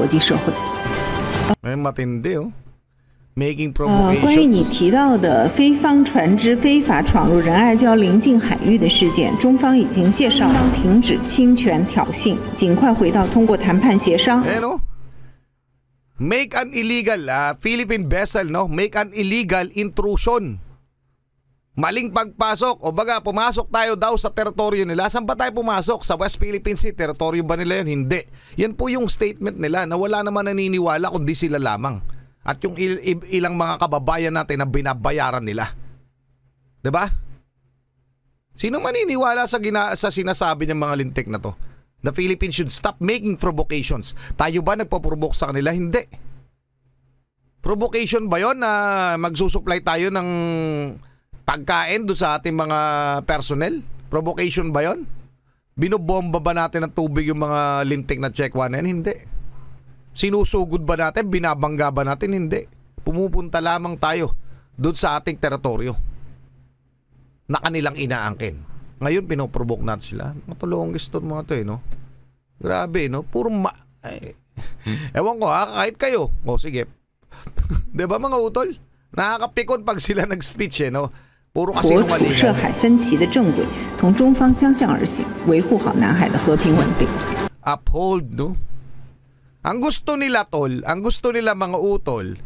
国际社会。 matindi, oh. Making 关于你 provocations. 提到的菲方船只非法闯入仁爱礁邻近海域的事件，中方已经介绍停止侵权挑衅，尽快回到通过谈判协商。 Ano? Make an illegal, Philippine vessel, no? Make an illegal intrusion. Maling pagpasok. O baga, pumasok tayo daw sa teritoryo nila. Saan ba tayo pumasok? Sa West Philippine Sea. Teritoryo ba nila yun? Hindi. Yan po yung statement nila na wala naman naniniwala kundi sila lamang. At yung ilang mga kababayan natin na binabayaran nila. 'Di ba? Sino maniniwala sa sinasabi ng mga lintik na to? The Philippines should stop making provocations. Tayo ba nagpo-provoke sa kanila? Hindi. Provocation ba yon na magsusupply tayo ng pagkain do sa ating mga personnel? Provocation ba yon? Binobomba ba natin ng tubig yung mga lintik na Check 1N? Hindi. Sinusugod ba natin? Binabangga ba natin? Hindi. Pumupunta lamang tayo doon sa ating teritoryo na kanilang inaangkin. Ngayon, pinoprovoke natin sila. Matulong gusto mga to, no? Grabe, no? Puro ewan ko, kahit kayo. O, sige. Diba mga utol? Nakakapikon pag sila nag-speech, no? Puro kasi 国处涉海分歧的正轨，同中方相向而行，维护好南海的和平稳定。 Uphold, no? Ang gusto nila, tol, ang gusto nila mga utol,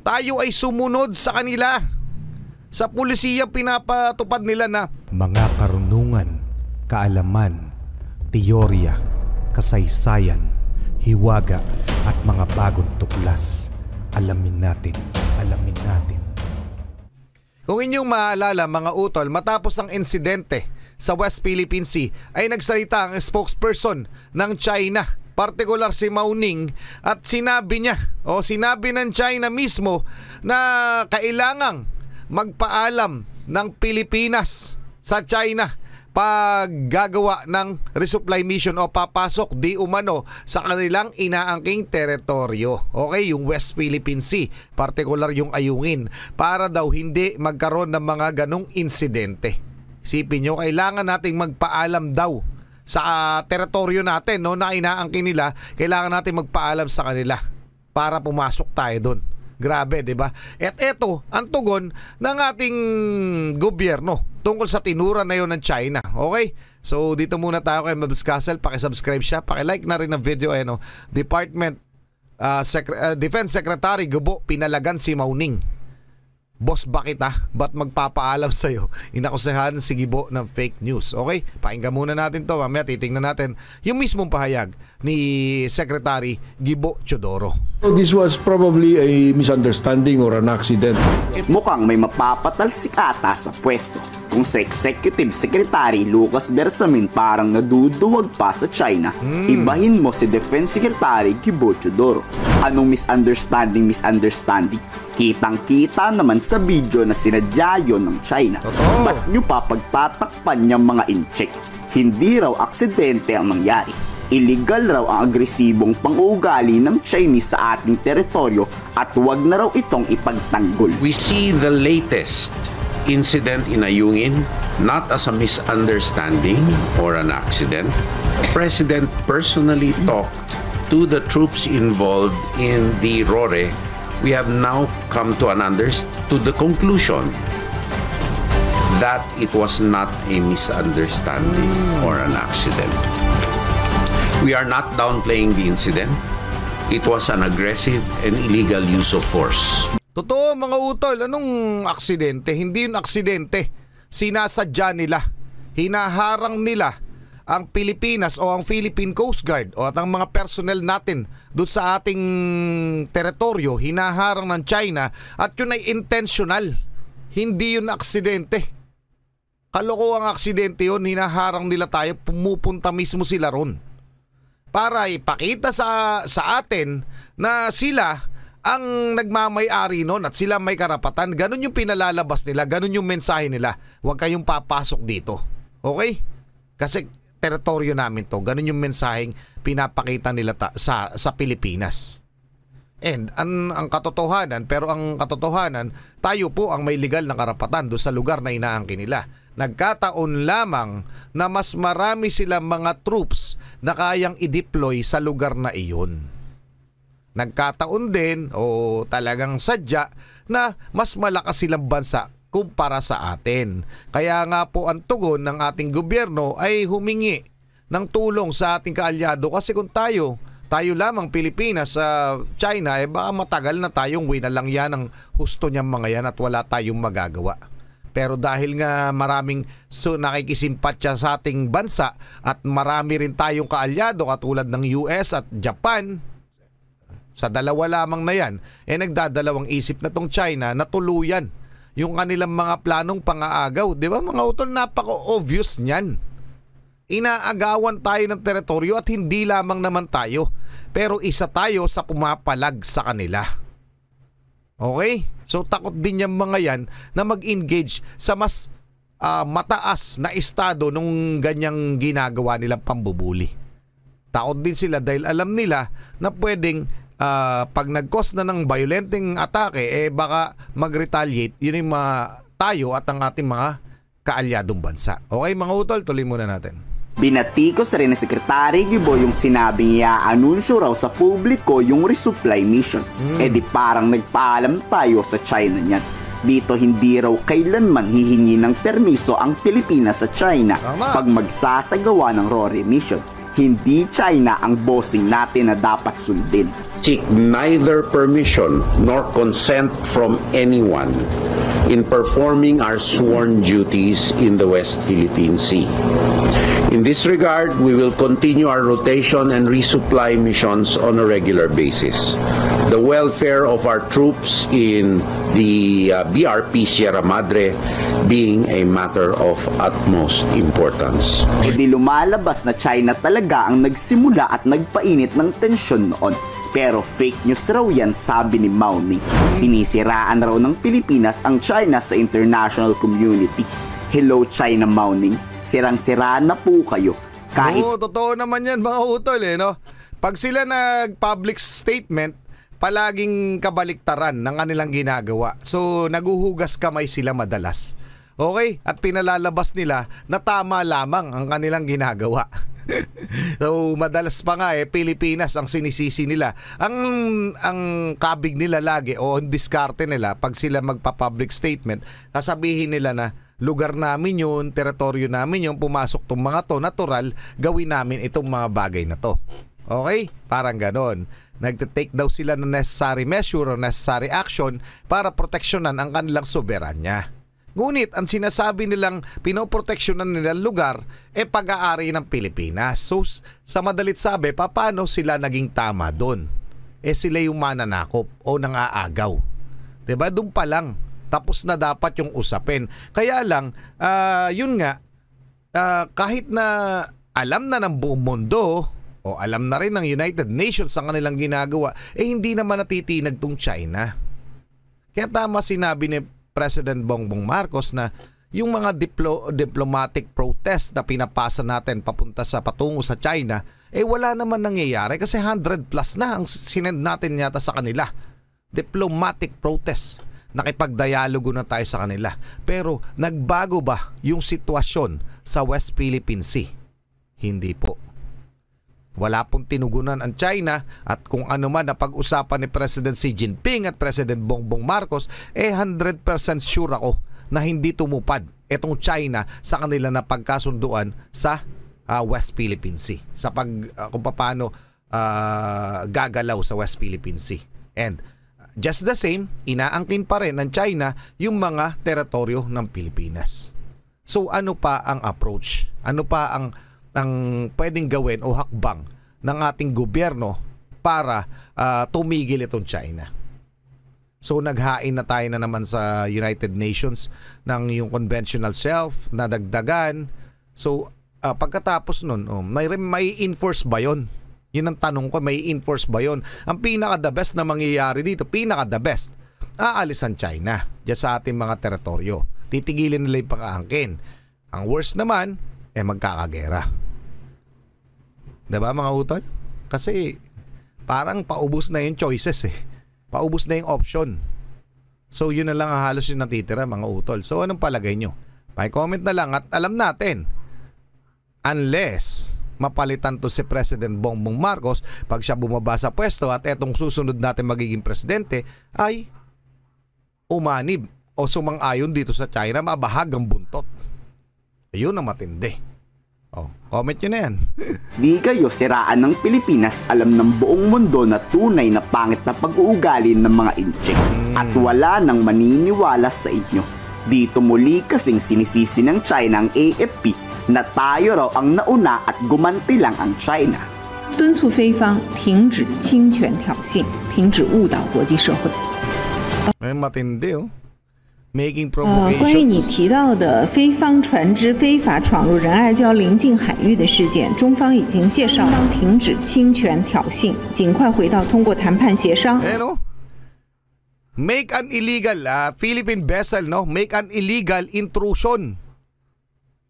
tayo ay sumunod sa kanila. Sa pulisiya pinapatupad nila na mga karunungan, kaalaman, teorya, kasaysayan, hiwaga at mga bagong tuklas. Alamin natin, alamin natin. Kung inyong maalala mga utol, matapos ang insidente sa West Philippine Sea ay nagsalita ang spokesperson ng China, partikular si Mao Ning, at sinabi ng China mismo na kailangang magpaalam ng Pilipinas sa China pag gagawa ng resupply mission o papasok di umano sa kanilang inaangking teritoryo. Okay, yung West Philippine Sea, partikular yung Ayungin, para daw hindi magkaroon ng mga ganong insidente. Isipin nyo, kailangan nating magpaalam daw sa teritoryo natin, no, na inaangkin nila. Kailangan natin magpaalam sa kanila para pumasok tayo doon. Grabe, 'di ba? At eto ang tugon ng ating gobyerno tungkol sa tinura na 'yon ng China. Okay? So dito muna tayo kay Mabs Castle, paki-subscribe siya, paki-like na rin ng video ano. Defense Secretary Gubo pinalagan si Mao Ning. Boss, bakit ba't magpapaalam sa'yo? Inakusahan si Gibo ng fake news. Okay? Pakinggan muna natin to. Mamaya titingnan natin yung mismong pahayag ni Secretary Gibo Teodoro. This was probably a misunderstanding or an accident. Mukhang may mapapatalsik ata sa pwesto kung sa Executive Secretary Lucas Bersamin parang naduduwag pa sa China. Ibahin mo si Defense Secretary Gibo Teodoro. Anong misunderstanding? Kitang-kita naman sa video na sinadya yun ng China. Ba't nyo pa pagtatakpan niyang mga incheck? Hindi raw aksidente ang nangyari. Illegal raw ang agresibong pang-uugali ng Chinese sa ating teritoryo at huwag na raw itong ipagtanggol. We see the latest incident in Ayungin not as a misunderstanding or an accident. The President personally talked to the troops involved in the RORE. We have now come to the conclusion that it was not a misunderstanding or an accident. We are not downplaying the incident. It was an aggressive and illegal use of force. Totoo mga utol, anong aksidente? Hindi yun aksidente. Sinasadya nila. Hinaharang nila ang Pilipinas o ang Philippine Coast Guard o at ang mga personnel natin doon sa ating teritoryo, hinaharang ng China, at yun ay intentional. Hindi yun aksidente. Kalokohang aksidente yun, hinaharang nila tayo, pumupunta mismo sila ron para ipakita sa atin na sila ang nagmamay-ari nun at sila may karapatan. Ganun yung pinalalabas nila, ganun yung mensahe nila. Huwag kayong papasok dito. Okay? Kasi teritoryo namin to. Ganun yung mensaheng pinapakita nila sa Pilipinas. And ang katotohanan, tayo po ang may legal na karapatan doon sa lugar na inaangkin nila. Nagkataon lamang na mas marami silang mga troops na kayang i-deploy sa lugar na iyon. Nagkataon din o talagang sadya na mas malakas silang bansa kumpara sa atin. Kaya nga po ang tugon ng ating gobyerno ay humingi ng tulong sa ating kaalyado kasi kung tayo lamang Pilipinas sa China, baka matagal na tayong winalang yan ang husto niyang mga yan at wala tayong magagawa. Pero dahil nga maraming nakikisimpatya sa ating bansa at marami rin tayong kaalyado katulad ng US at Japan, sa dalawa lamang na yan, nagdadalawang isip na tong China na tuluyan yung kanilang mga planong pangaagaw. Di ba mga utol, napaka-obvious niyan. Inaagawan tayo ng teritoryo at hindi lamang naman tayo, pero isa tayo sa pumapalag sa kanila. Okay? So takot din yung mga yan na mag-engage sa mas mataas na estado nung ganyang ginagawa nilang pambubuli. Takot din sila dahil alam nila na pwedeng pag nag-cause na ng violenting atake, baka mag-retaliate. Yun yung tayo at ang ating mga kaalyadong bansa. Okay mga utol, tuloy muna natin. Binatikos rin ni Secretary Gibo yung sinabing i-anunsyo raw sa publiko yung resupply mission. Di parang nagpaalam tayo sa China niyan. Dito hindi raw kailanman hihingi ng permiso ang Pilipinas sa China pag magsasagawa ng RORE mission. Hindi China ang bossing natin na dapat sundin. Seek neither permission nor consent from anyone in performing our sworn duties in the West Philippine Sea. In this regard, we will continue our rotation and resupply missions on a regular basis. The welfare of our troops in the BRP Sierra Madre being a matter of utmost importance. Di lumalabas na China talaga ang nagsimula at nagpainit ng tensyon noon. Pero fake news raw yan, sabi ni Mao Ning. Sinisiraan raw ng Pilipinas ang China sa international community. Hello China, Mao Ning. Sirang-siraan na po kayo. Kahit... Oo, totoo naman yan mga utol no? Pag sila nag-public statement, palaging kabaliktaran ng kanilang ginagawa. So, naguhugas kamay sila madalas. Okay? At pinalalabas nila na tama lamang ang kanilang ginagawa. So, madalas pa nga Pilipinas ang sinisisi nila. Ang kabig nila lagi o ang diskarte nila pag sila magpa-public statement, sasabihin nila na lugar namin yun, teritoryo namin yun, pumasok tong mga to, natural, gawin namin itong mga bagay na to. Okay? Parang ganon. Nagte-take daw sila ng necessary measure o necessary action para proteksyonan ang kanilang soberanya. Ngunit ang sinasabi nilang pinoproteksyonan nilang lugar pag-aari ng Pilipinas. So sa madalit sabi, paano sila naging tama doon? Sila yung mananakop o nangaagaw. Diba? Doon pa lang. Tapos na dapat yung usapin. Kaya lang, yun nga, kahit na alam na ng buong mundo o alam na rin ng United Nations ang kanilang ginagawa, hindi naman natitinag tong China. Kaya tama sinabi ni President Bongbong Marcos na yung mga diplomatic protest na pinapasa natin papunta sa patungo sa China, wala naman nangyayari kasi 100 plus na ang sinend natin yata sa kanila. Diplomatic protest. Nakipagdialogo na tayo sa kanila. Pero nagbago ba yung sitwasyon sa West Philippine Sea? Hindi po. Wala pong tinugunan ang China at kung ano man na pag-usapan ni President Xi Jinping at President Bongbong Marcos, 100% sure ako na hindi tumupad itong China sa kanila na pagkasunduan sa West Philippine Sea. Sa kung paano gagalaw sa West Philippine Sea. And just the same, inaangkin pa rin ng China yung mga teritoryo ng Pilipinas. So ano pa ang approach? Ano pa ang pwedeng gawin o hakbang ng ating gobyerno para tumigil itong China? So naghain na tayo na naman sa United Nations ng yung conventional shelf na dagdagan. So pagkatapos nun, may enforce ba yun? Yun ang tanong ko, may enforce ba yun? Ang pinaka-the best na mangyayari dito, pinaka-the best, aalis ang China dyan sa ating mga teritoryo. Titigilin nila yung pang-aangkin. Ang worst naman, magkakagera. Diba mga utol? Kasi parang paubos na yung choices Paubos na yung option. So yun na lang halos yung natitira mga utol. So anong palagay nyo? Pa-comment na lang at alam natin, unless mapalitan to si President Bongbong Marcos pag siya bumaba sa pwesto at etong susunod natin magiging presidente ay umanib o sumang-ayon dito sa China, mabahag ang buntot. Ayun ang matindi. Comment nyo na yan. Di kayo siraan ng Pilipinas, alam ng buong mundo na tunay na pangit na pag-uugali ng mga incheck at wala nang maniniwala sa inyo. Dito muli kasing sinisisi ng China ang AFP na tayo raw ang nauna at gumanti lang ang China. 敦促菲方停止侵权挑衅，停止误导国际社会。 Ay, matindi Making 关于你 provocations. 提到的菲方船只非法闯入仁爱礁邻近海域的事件，中方已经介绍停止侵权挑衅，尽快回到通过谈判协商。 Make an illegal Philippine vessel, no? Make an illegal intrusion.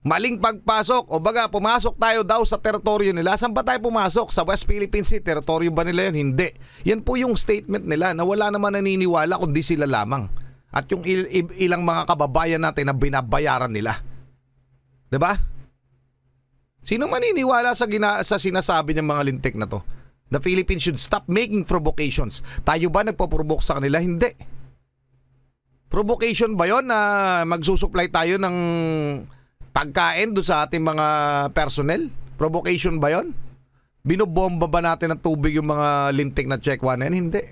Maling pagpasok. O baga, pumasok tayo daw sa teritoryo nila. Saan ba tayo pumasok? Sa West Philippine Sea. Teritoryo ba nila yun? Hindi. Yan po yung statement nila na wala naman naniniwala kundi sila lamang. At yung ilang mga kababayan natin na binabayaran nila. 'Di ba? Sino maniniwala sa sinasabi ng mga lintik na to? The Philippines should stop making provocations. Tayo ba nagpo-provoke sa kanila? Hindi. Provocation ba yon na magsusupply tayo ng pagkain doon sa ating mga personnel? Provocation ba yon? Binobomba ba natin ng tubig yung mga lintik na Chekwa na yan? Hindi.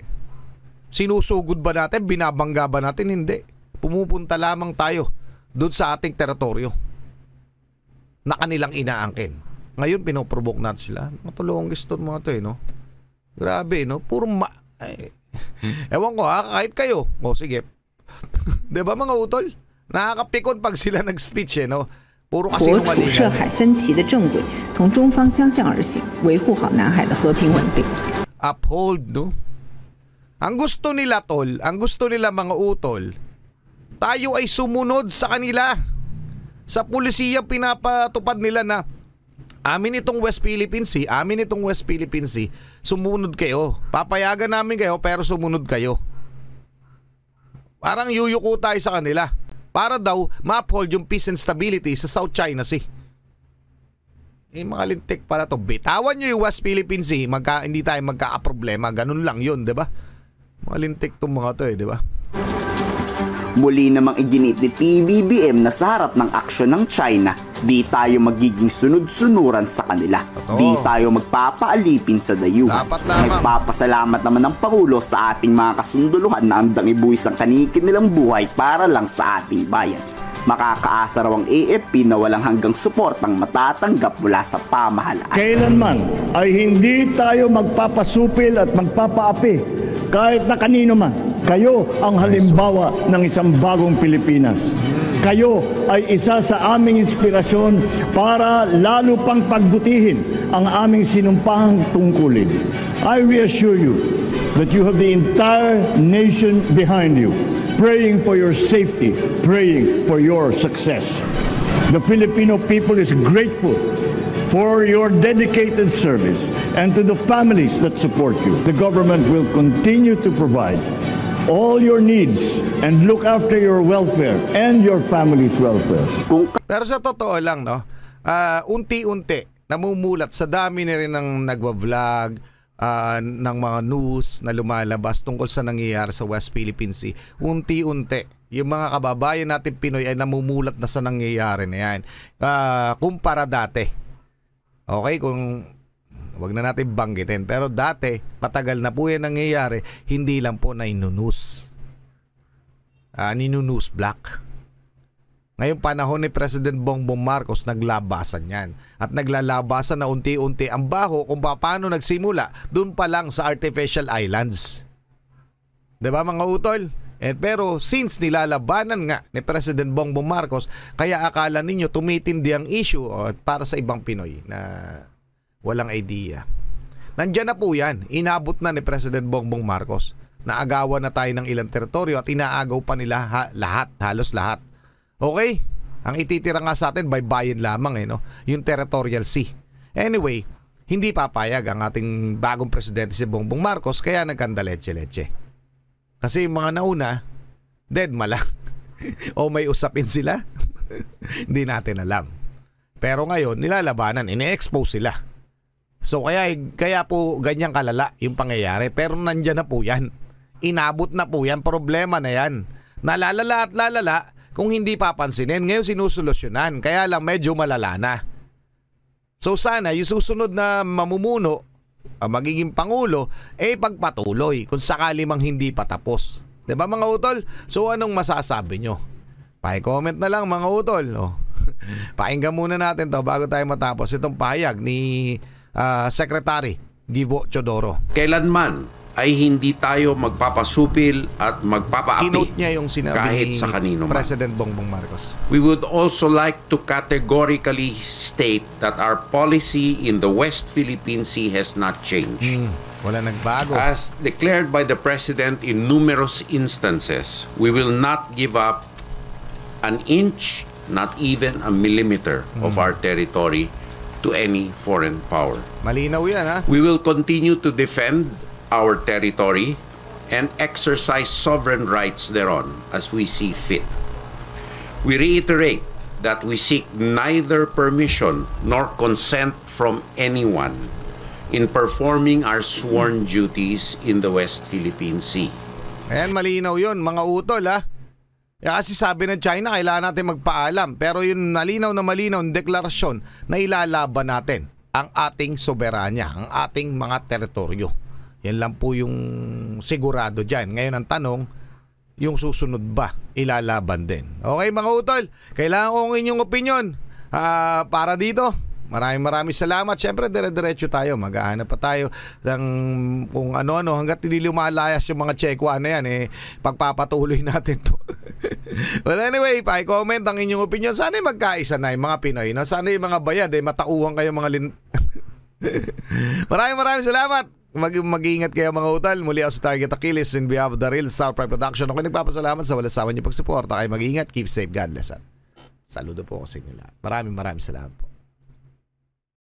Sinusugod ba natin? Binabangga ba natin? Hindi. Pumupunta lamang tayo doon sa ating teritoryo na kanilang inaangkin. Ngayon, pinoprovoke natin sila. Matulong gusto mga to no? Grabe, no? Puro ewan ko kahit kayo. Sige. Diba mga utol? Nakakapikon pag sila nag-speech, no? Puro kasi 国处涉海分歧的正轨，同中方相向而行，维护好南海的和平稳定。 Uphold, no? Ang gusto nila, tol, ang gusto nila mga utol, tayo ay sumunod sa kanila. Sa pulisiya pinapatupad nila na amin itong West Philippine Sea, sumunod kayo. Papayagan namin kayo pero sumunod kayo. Parang yuyuko tayo sa kanila para daw ma-uphold yung peace and stability sa South China Sea. Mga lintik pala to. Bitawan nyo yung West Philippine Sea, hindi tayo magkakaproblema. Ganun lang yun, di ba? Mga lintik tong mga to di ba? Muli namang iginit ni PBBM na sa harap ng aksyon ng China, di tayo magiging sunod-sunuran sa kanila. Totoo. Di tayo magpapaalipin sa dayuhan. Dapat lamang. Nagpapasalamat naman ng Pangulo sa ating mga kasunduluhan na andang ibuwis ang kanikin nilang buhay para lang sa ating bayan. Makakaasa raw ang AFP na walang hanggang suportang matatanggap mula sa pamahalaan. Kailanman ay hindi tayo magpapasupil at magpapaapi kahit na kanino man. Kayo ang halimbawa ng isang bagong Pilipinas. Kayo ay isa sa aming inspirasyon para lalo pang pagbutihin ang aming sinumpahang tungkulin. I reassure you that you have the entire nation behind you, praying for your safety, praying for your success. The Filipino people is grateful for your dedicated service and to the families that support you. The government will continue to provide all your needs and look after your welfare and your family's welfare. Pero sa totoo lang, no, unti-unti namumulat sa dami na rin ng nagwa-vlog, ng mga news na lumalabas tungkol sa nangyayari sa West Philippine Sea. Unti-unti yung mga kababayan natin Pinoy ay namumulat na sa nangyayari na yan. Kumpara dati. Okay, kung wag na natin banggitin, pero dati matagal na po yan nangyayari, hindi lang po na ninunus black. Ngayong panahon ni President Bongbong Marcos, naglabasan yan. At naglalabasan na unti-unti ang baho kung paano nagsimula dun pa lang sa artificial islands. Diba mga utol? Pero since nilalabanan nga ni President Bongbong Marcos, kaya akala ninyo tumitindi ang issue para sa ibang Pinoy na walang idea. Nandiyan na po yan. Inabot na ni President Bongbong Marcos. Naagawan na tayo ng ilang teritoryo at inaagaw pa nila lahat, halos lahat. Okay? Ang ititira nga sa atin, baybayin lamang no? Yung territorial sea. Anyway, hindi papayag ang ating bagong presidente si Bongbong Marcos, kaya nagkanda leche-leche. Kasi yung mga nauna, dead malang. O may usapin sila? Hindi natin alam. Pero ngayon, nilalabanan, ine-expose sila. So kaya po ganyan kalala yung pangyayari. Pero nandyan na po yan. Inabot na po yan. Problema na yan. Nalalala at lalala kung hindi papansinin. Ngayon sinusolusyonan. Kaya lang medyo malala na. So sana yung susunod na mamumuno, magiging pangulo, pagpatuloy kung sakali mang hindi patapos. Diba mga utol? So anong masasabi nyo? Pa-comment na lang mga utol. Pakinggan muna natin to bago tayo matapos itong pahayag ni Secretary Givo Teodoro. Kailanman ay hindi tayo magpapasupil at magpapaapi Kinote niya yung sinabi kahit ni sa kanino man. President Bongbong Marcos. We would also like to categorically state that our policy in the West Philippine Sea has not changed. Wala nagbago. As declared by the President in numerous instances, we will not give up an inch, not even a millimeter of our territory to any foreign power. Malinaw yan ha. We will continue to defend our territory and exercise sovereign rights thereon as we see fit. We reiterate that we seek neither permission nor consent from anyone in performing our sworn duties in the West Philippine Sea. Ayan, malinaw yun mga utol ha. Kasi sabi ng China, kailangan natin magpaalam. Pero yun malinaw na malinaw ang deklarasyon na ilalaban natin ang ating soberanya, ang ating mga teritoryo. Yan lang po yung sigurado dyan. Ngayon ang tanong, yung susunod ba ilalaban din? Okay mga utol, kailangan ko ang inyong opinion para dito. Maraming salamat. Siyempre, dire-diretso tayo. Mag-aanap pa tayo ng kung ano-ano. Hanggat hindi lumalayas yung mga Chekwa na yan, pagpapatuloy natin to. Well, anyway, pa-comment ang inyong opinion. Sana magkaisa na yung mga Pinoy. Sana yung mga bayad, matauhan kayo mga Maraming salamat. Mag-iingat kayo mga utal. Muli ako sa Target Achilles in behalf of the Real South Pride Production. Ako nagpapasalamat sa walang sawa niyo pagsuporta. Kayo mag-iingat. Keep safe. God bless. Saludo po ko sa inyo lahat. Maraming salamat po.